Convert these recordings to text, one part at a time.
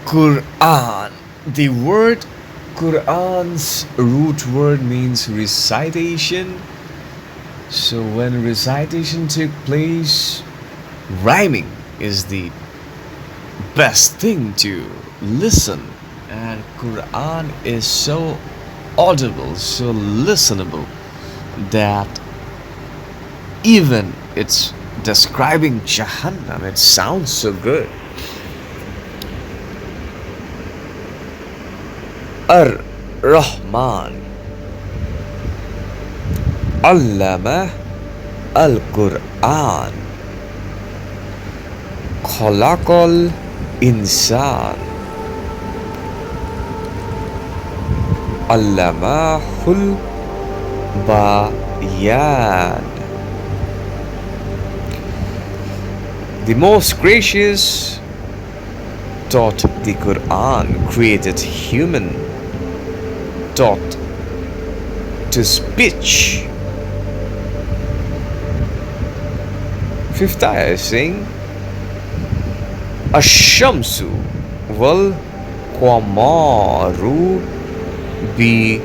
Quran. The word Quran's root word means recitation. So when recitation took place, rhyming is the best thing to listen. And Quran is so audible, so listenable that even it's describing Jahannam, it sounds so good. Ar-Rahman Allama al-Quran Khalaqal insan Allamahul bayan. The most gracious taught the Quran, created human, taught to speech. Fifth ayah is saying, Ash-shamsu wal qamaru bi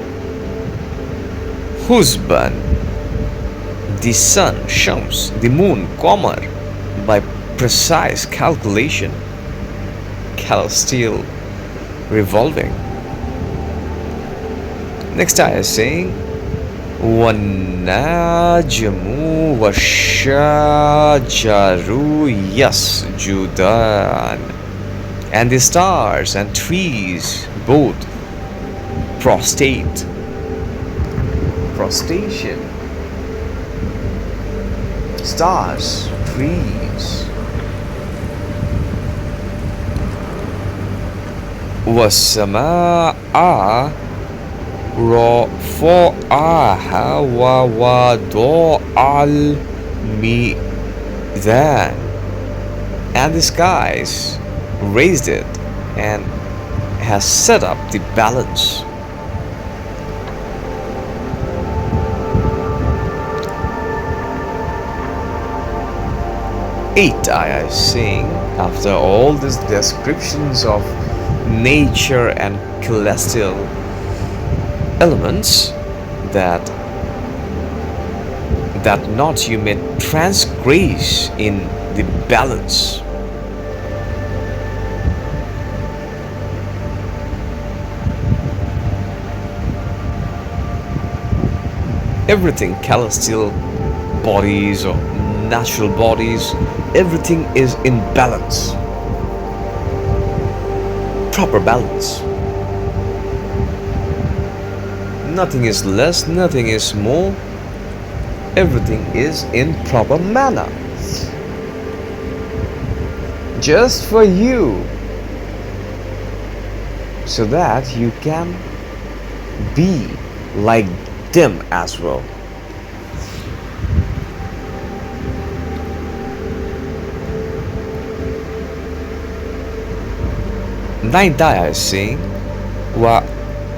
husban. The sun, Shams, the moon, Qamar, by precise calculation, celestial revolving. Next ayah is saying, وَالنَّجْمُ وَالشَّجَرُ يَسْجُدَانِ. And the stars and trees both prostate. Prostation. Stars, trees. وَالسَّمَاءَ رَفَعَهَا وَوَضَعَ الْمِيزَانَ. And the skies raised it and has set up the balance. Eighth ayah is saying, after all these descriptions of nature and celestial elements, that not you may transgress in the balance. Everything, celestial bodies or natural bodies, everything is in balance, proper balance. Nothing is less, nothing is more. Everything is in proper manner. Just for you, so that you can be like them as well. Ninth ayah is saying, Wa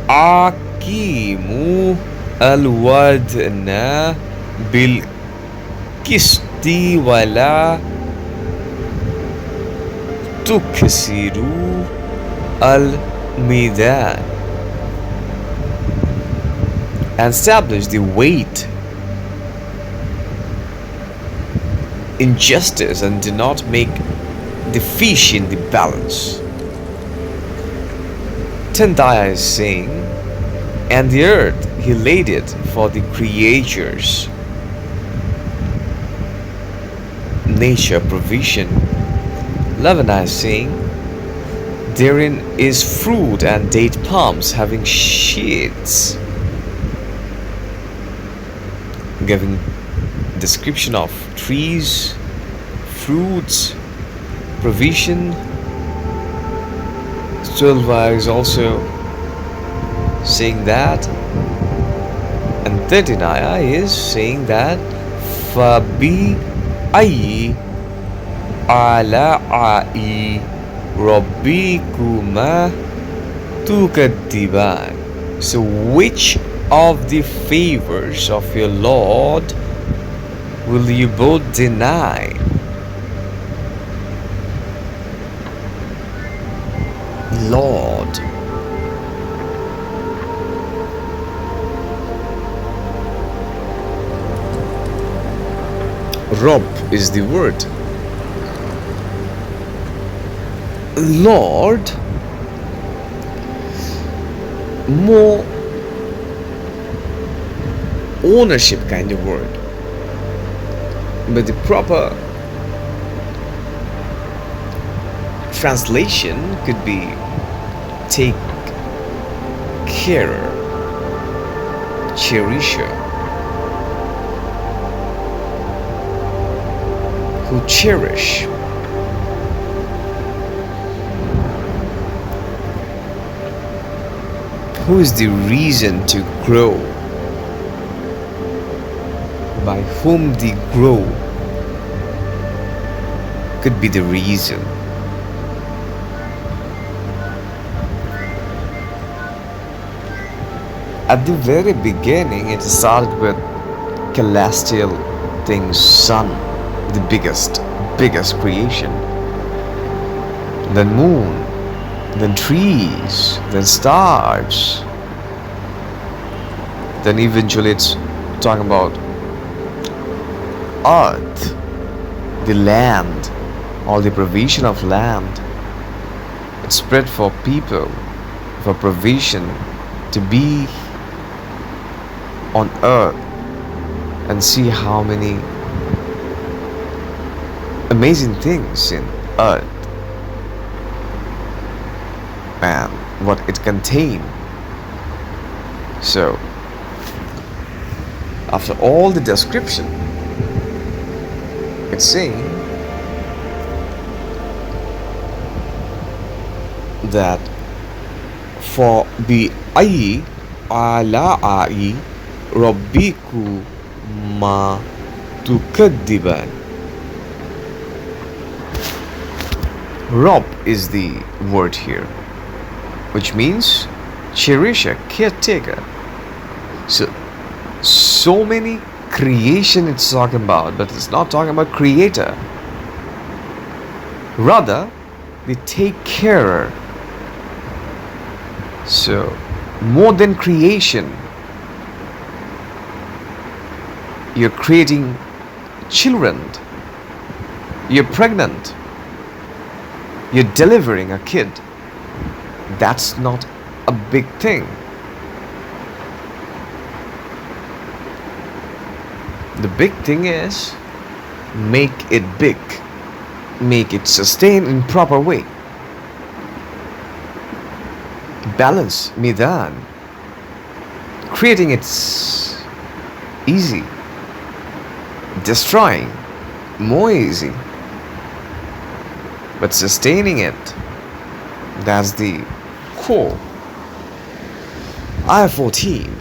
aqimu al-wadna bil kisti wala tuksiru al-midan. And establish the weight in justice and do not make the fish in the balance. 10th ayah is saying, and the earth he laid it for the creatures, nature, provision. 11th ayah is saying, therein is fruit and date palms having shades, giving description of trees, fruits, provision. 12th ayah is also saying that, and 13th ayah is saying that Fabi ayi ala'i rabbikuma tukadiban. So which of the favors of your Lord will you both deny? Lord. Rob is the word. Lord, more ownership kind of word, but the proper translation could be take care, cherisher, who cherish. Who is the reason to grow? By whom the grow could be the reason. At the very beginning, it started with celestial things, sun, the biggest creation. Then moon, then trees, then stars. Then eventually it's talking about earth, the land, all the provision of land. It's spread for people, for provision to be on earth and see how many amazing things in earth and what it contains. So after all the description, it's saying that for bi ayyi ala'i rabbiku ma tukaddiban. Rob is the word here, which means cherisher, caretaker. So many creation it's talking about, but it's not talking about creator. Rather, the take carer. So, more than creation, you're creating children, you're pregnant, you're delivering a kid. That's not a big thing. The big thing is make it big, make it sustain in proper way. Balance, midan. Creating it's easy, destroying more easy, but sustaining it, that's the core. Ayah 14,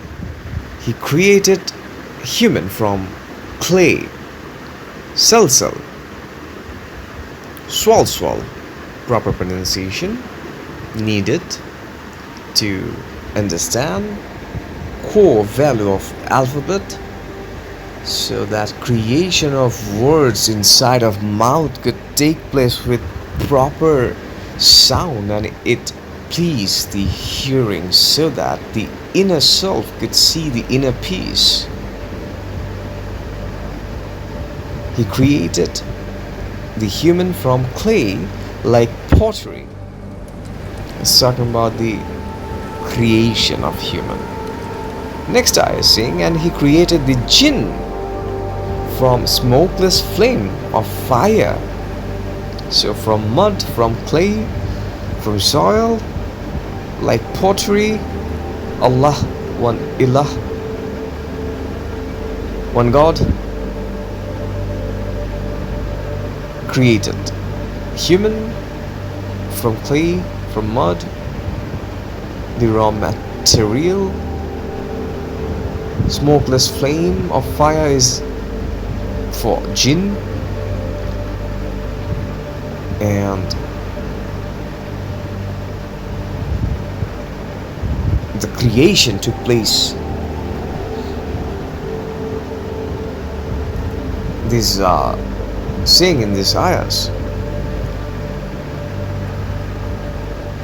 he created human from clay, salsal, swal, proper pronunciation needed to understand core value of alphabet, so that creation of words inside of mouth could take place with proper sound and it please the hearing, so that the inner self could see the inner peace. He created the human from clay like pottery. It's talking about the creation of human. Next I is saying, and he created the jinn from smokeless flame of fire. So from mud, from clay, from soil, like pottery, Allah, one ilah, one God, created human from clay, from mud, the raw material. Smokeless flame of fire is for jinn, and the creation took place. These are saying in these ayahs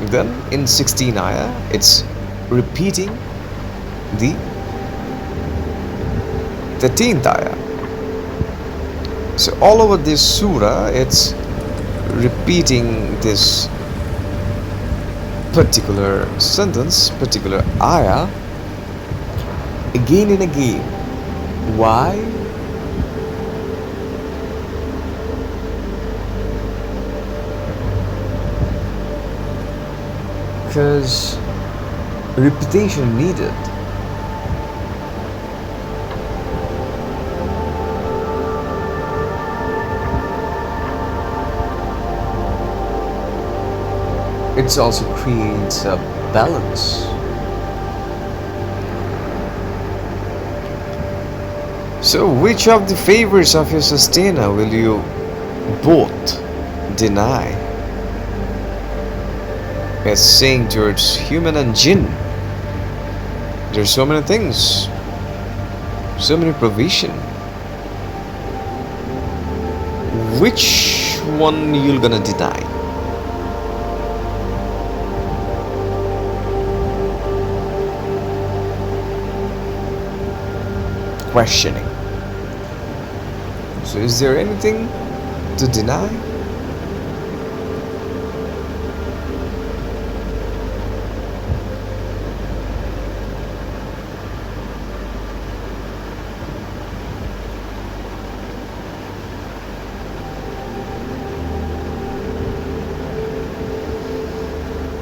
Then in 16 ayah, it's repeating the 13th ayah. So all over this surah, it's repeating this particular sentence, particular ayah, again and again. Why? Because repetition needed. It also creates a balance. So which of the favors of your sustainer will you both deny? As saying towards human and jinn, there's so many things, so many provision. Which one you're gonna deny? Questioning. So is there anything to deny?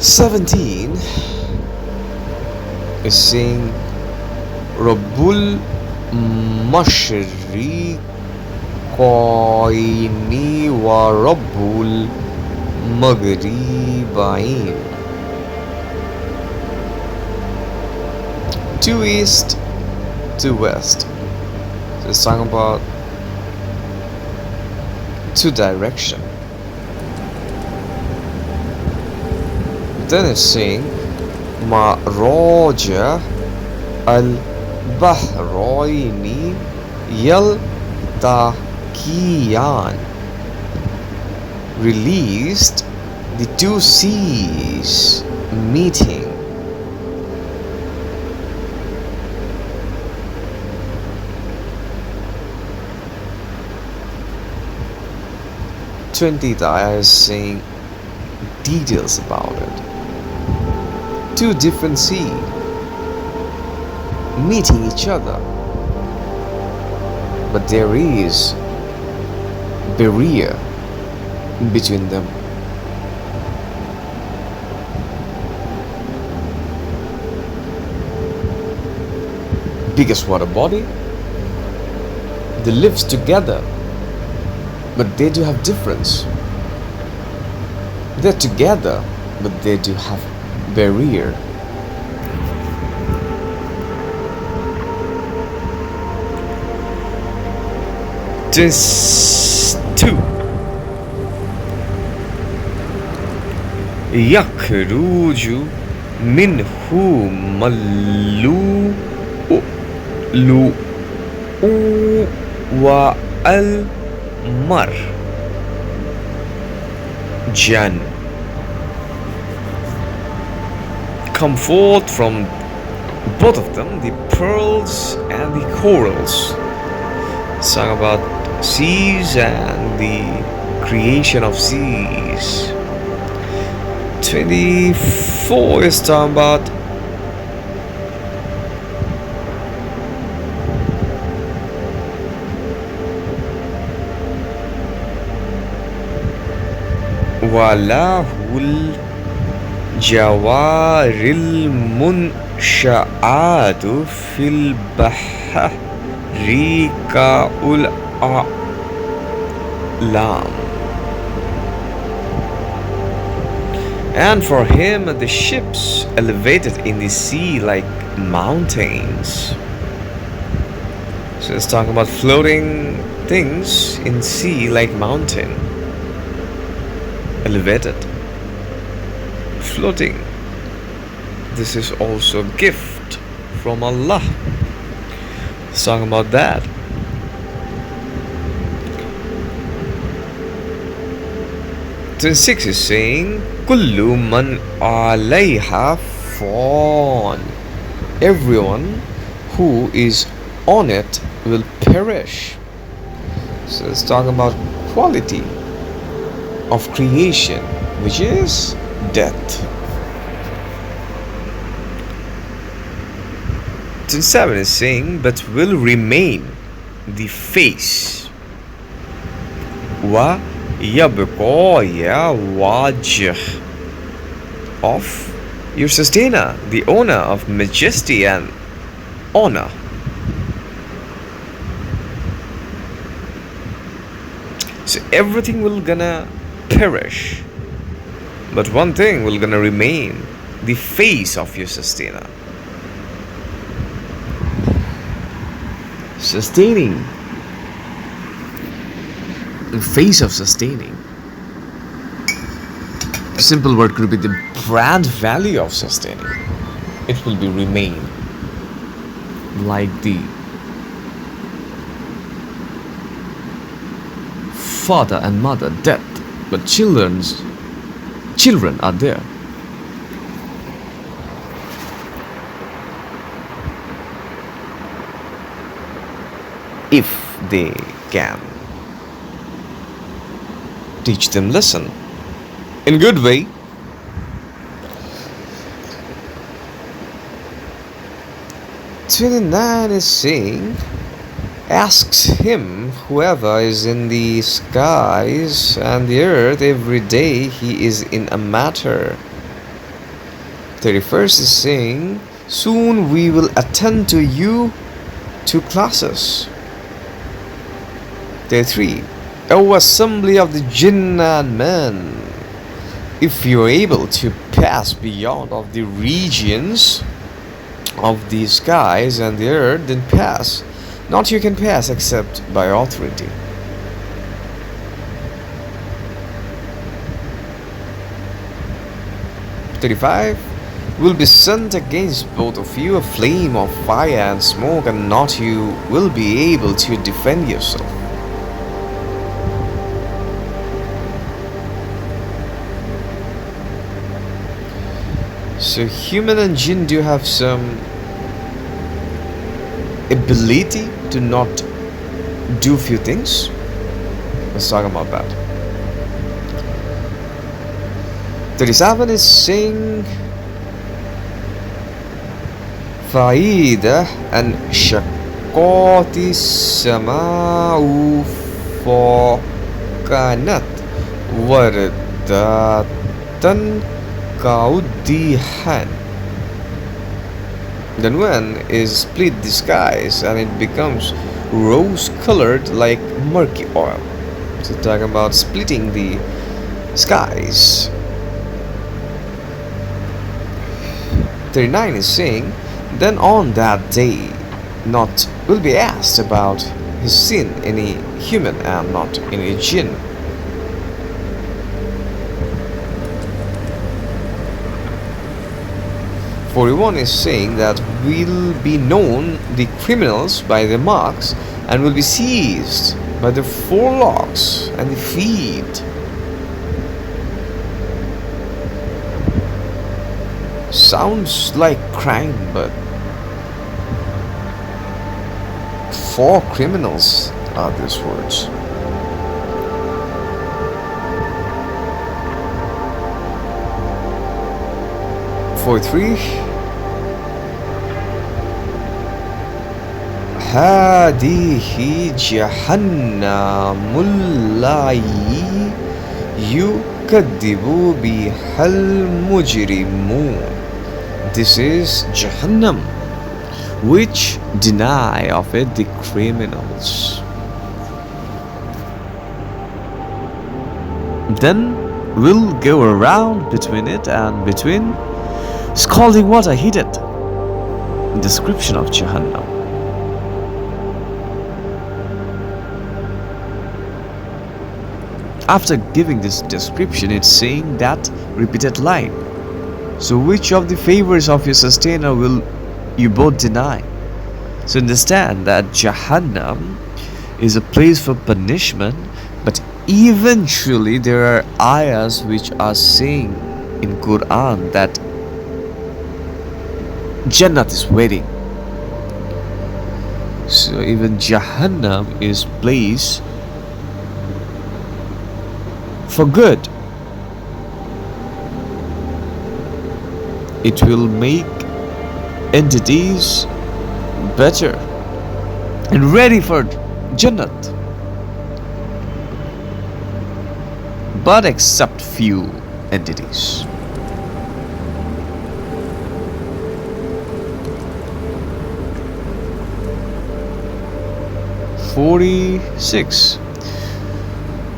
"17" is saying Rabbul Mashriqaini wa Rabbul Maghribain. To east, to west. So it's talking about two direction. Then it's saying Maraja al-Bahraini Yaltaqiyan, released the two seas meeting. "20th ayah is saying details about it. Two different seas meeting each other, but there is barrier between them. Biggest water body, they live together, but they do have difference. They're together, but they do have barrier. Just two. Yakhruju minhu lu wa al mar jan, come forth from both of them the pearls and the corals. Song about seas and the creation of seas. 24 is talking about walahul jawaril munsha'atu fil bahri ka'ul a'lam. And for him the ships elevated in the sea like mountains. So it's talking about floating things in sea like mountain. Elevated, floating. This is also a gift from Allah. It's talking about that. Then 6 is saying Kullu man alayha fan. Everyone who is on it will perish. So let's talk about quality of creation, which is death. 7 is saying, but will remain the face. Wa yabqa ya wajh of your sustainer, the owner of majesty and honor. So everything will gonna perish, but one thing will gonna remain, the face of your sustainer. Sustaining, the face of sustaining. A simple word could be the brand value of sustaining. It will be remain like the father and mother death, but children are there. If they can teach them lesson in good way. "29 is saying, asks him whoever is in the skies and the earth every day he is in a matter." 31st is saying, soon we will attend to you to classes. 33, O assembly of the jinn and men, if you are able to pass beyond of the regions of the skies and the earth, then pass. Not you can pass except by authority. 35, will be sent against both of you a flame of fire and smoke, and not you will be able to defend yourself. So human and jinn do have some ability to not do few things. Let's talk about that. 37 is saying, Faida and Shakoti Sama'u Fokanat Wardatan Kaudihan. Then when is split the skies and it becomes rose colored like murky oil. So talking about splitting the skies. 39 is saying, then on that day not will be asked about his sin any human and not any jinn. 41 is saying that will be known the criminals by their marks and will be seized by the forelocks and the feet. Sounds like crime, but for criminals are these words. For 3, هذه جهنم التي يكذب بها المجرمون. This is Jahannam, which deny of it the criminals. Then we'll go around between it and between scalding water heated. Description of Jahannam. After giving this description, it's saying that repeated line. So which of the favors of your sustainer will you both deny? So understand that Jahannam is a place for punishment, but eventually there are ayahs which are saying in Quran that Jannat is waiting. So even Jahannam is place for good. It will make entities better and ready for Jannat. But except few entities. "46.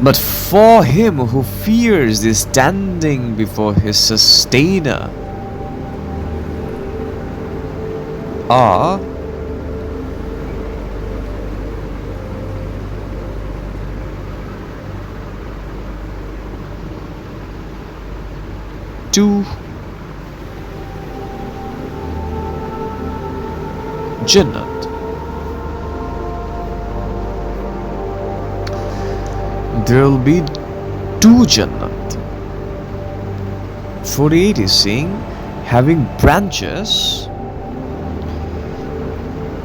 But for him who fears the standing before his sustainer are two Jannat. There will be two Jannat. 48 is saying having branches.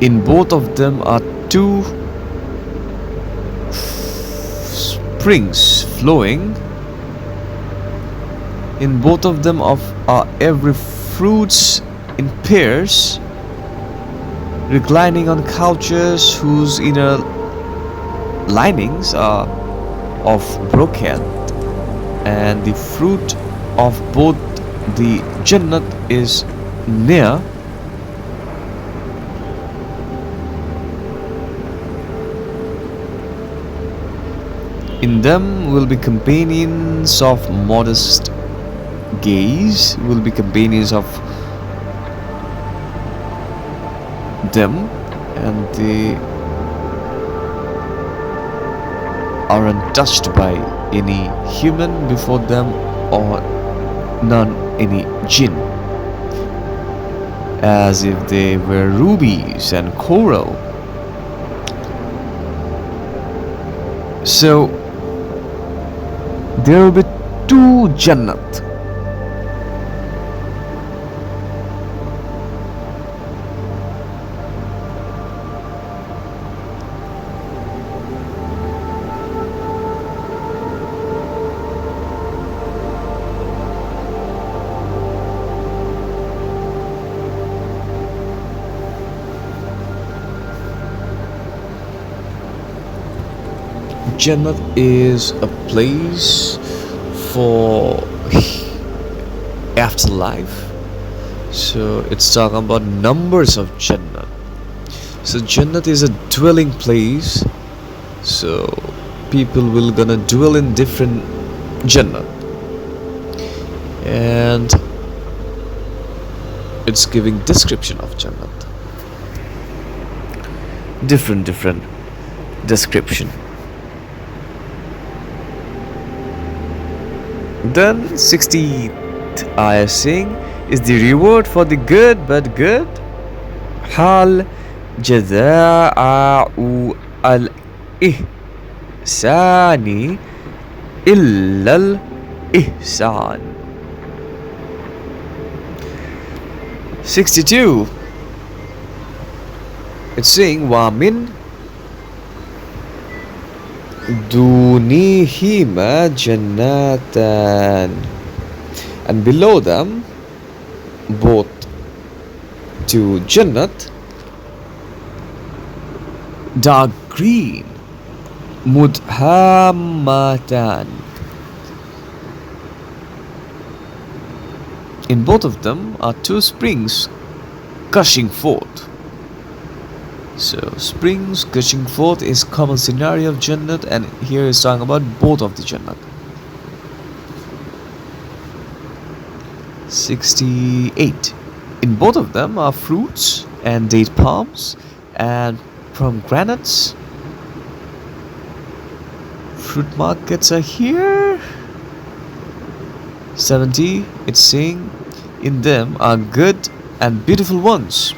In both of them are two springs flowing. In both of them are every fruits in pairs, reclining on couches whose inner linings are of brocade, and the fruit of both the Jannat is near. In them will be companions of modest gaze, will be companions of them, and they are untouched by any human before them, or none any jinn, as if they were rubies and coral. So there will be two Jannat. Jannat is a place for afterlife. So it's talking about numbers of Jannat. So Jannat is a dwelling place. So people will gonna dwell in different Jannat, and it's giving description of Jannat. Different description. Then 60th ayah saying is the reward for the good but good. Hal jaza'u al ihsani illal ihsan. 62. It's saying Wamin Dunihima Jannatan, and below them both two Jannat, dark green, Mudhammatan. In both of them are two springs gushing forth. So springs gushing forth is common scenario of Jannat, and here is talking about both of the Jannat. 68. In both of them are fruits and date palms and pomegranates. Fruit markets are here. 70. It's saying in them are good and beautiful ones.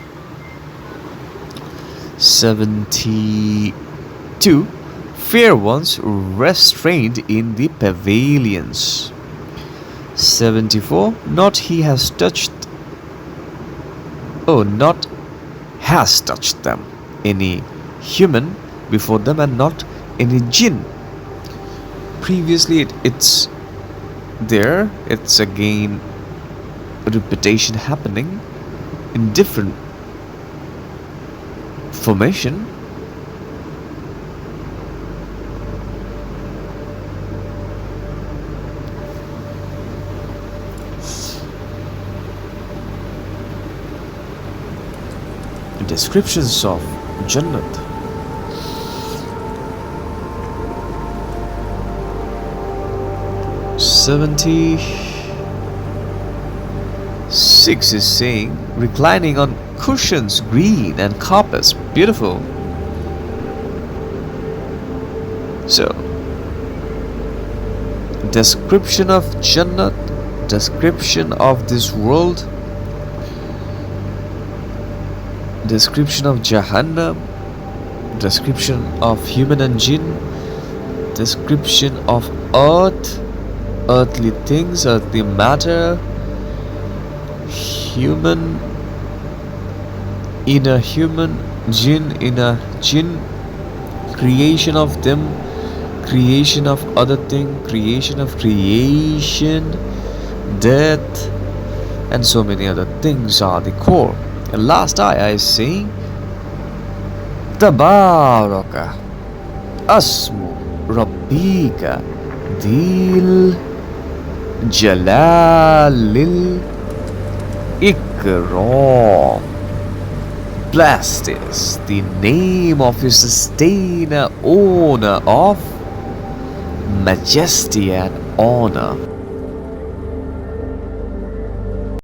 72. Fair ones restrained in the pavilions. 74. Not he has touched, not has touched them, any human before them, and not any jinn. Previously it's there, it's again repetition happening in different formation. Descriptions of Jannat. "76 is saying, reclining on cushions, green and carpets, beautiful." So, description of Jannat, description of this world, description of Jahannam, description of human and jinn, description of earth, earthly things, earthly matter, human, inner human, jinn, inner jinn, creation of them, creation of other thing, creation of creation, death, and so many other things are the core. And last ayah is saying, Tabaraka Asmu Rabbika Dil Jalalil Ikram. Blessed is the name of your sustainer, owner of majesty and honor.